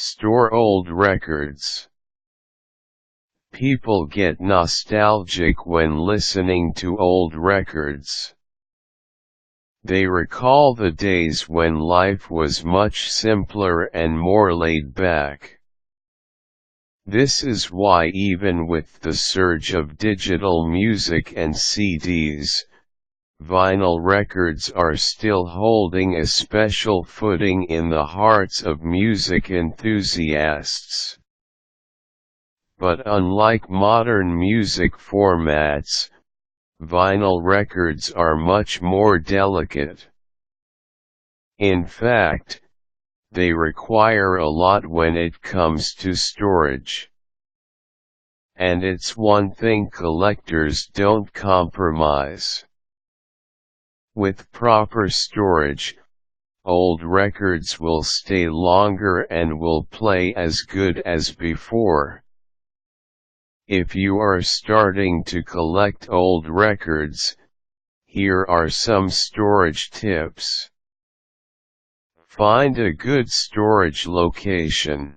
Store old records. People get nostalgic when listening to old records. They recall the days when life was much simpler and more laid back. This is why even with the surge of digital music and CDs, vinyl records are still holding a special footing in the hearts of music enthusiasts. But unlike modern music formats, vinyl records are much more delicate. In fact, they require a lot when it comes to storage. And it's one thing collectors don't compromise. With proper storage, old records will stay longer and will play as good as before. If you are starting to collect old records, here are some storage tips. Find a good storage location.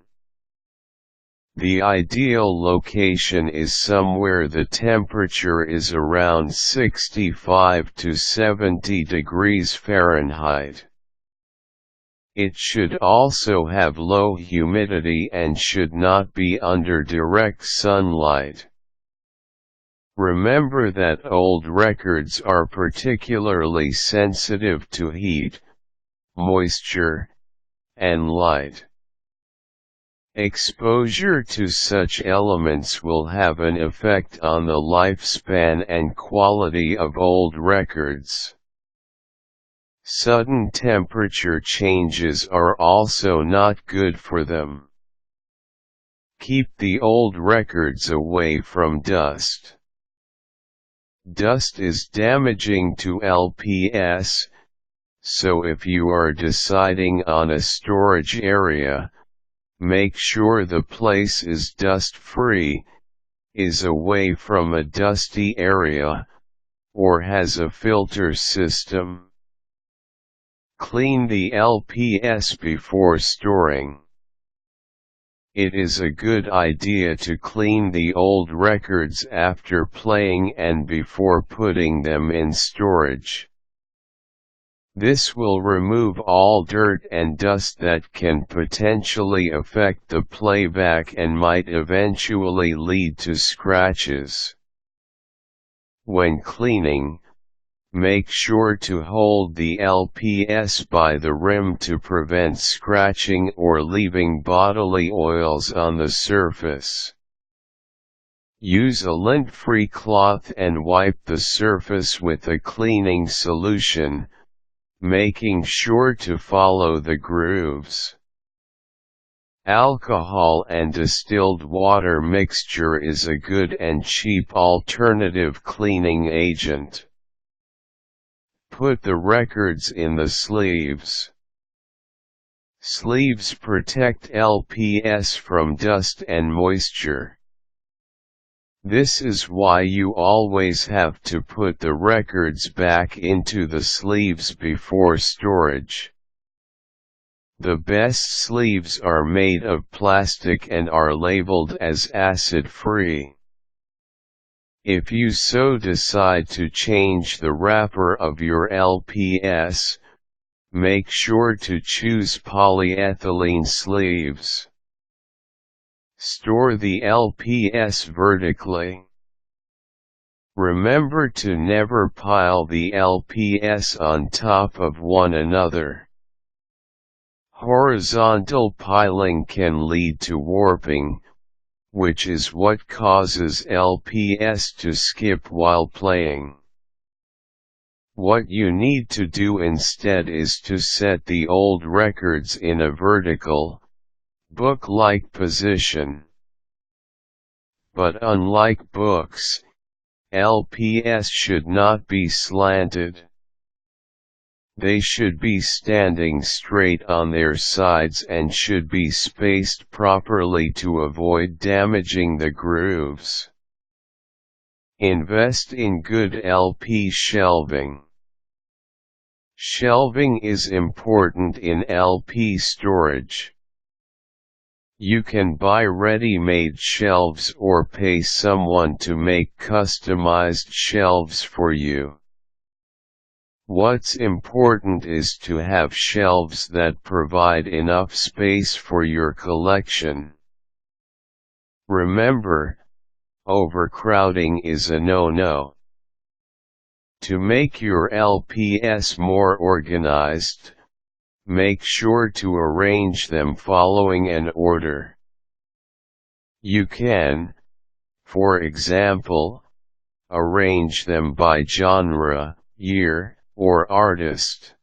The ideal location is somewhere the temperature is around 65 to 70 degrees Fahrenheit. It should also have low humidity and should not be under direct sunlight. Remember that old records are particularly sensitive to heat, moisture, and light. Exposure to such elements will have an effect on the lifespan and quality of old records. Sudden temperature changes are also not good for them. Keep the old records away from dust. Dust is damaging to LPS, so if you are deciding on a storage area, make sure the place is dust-free, is away from a dusty area, or has a filter system. Clean the LPS before storing. It is a good idea to clean the old records after playing and before putting them in storage. This will remove all dirt and dust that can potentially affect the playback and might eventually lead to scratches. When cleaning, make sure to hold the LPS by the rim to prevent scratching or leaving bodily oils on the surface. Use a lint-free cloth and wipe the surface with a cleaning solution, making sure to follow the grooves. Alcohol and distilled water mixture is a good and cheap alternative cleaning agent. Put the records in the sleeves. Sleeves protect LPS from dust and moisture. This is why you always have to put the records back into the sleeves before storage. The best sleeves are made of plastic and are labeled as acid-free. If you so decide to change the wrapper of your LPS, make sure to choose polyethylene sleeves. Store the LPS vertically. Remember to never pile the LPS on top of one another. Horizontal piling can lead to warping, which is what causes LPS to skip while playing. What you need to do instead is to set the old records in a vertical, book-like position. But unlike books, LPS should not be slanted. They should be standing straight on their sides and should be spaced properly to avoid damaging the grooves. Invest in good LP shelving. Shelving is important in LP storage. You can buy ready-made shelves or pay someone to make customized shelves for you. What's important is to have shelves that provide enough space for your collection. Remember, overcrowding is a no-no. To make your LPS more organized, make sure to arrange them following an order. You can, for example, arrange them by genre, year, or artist.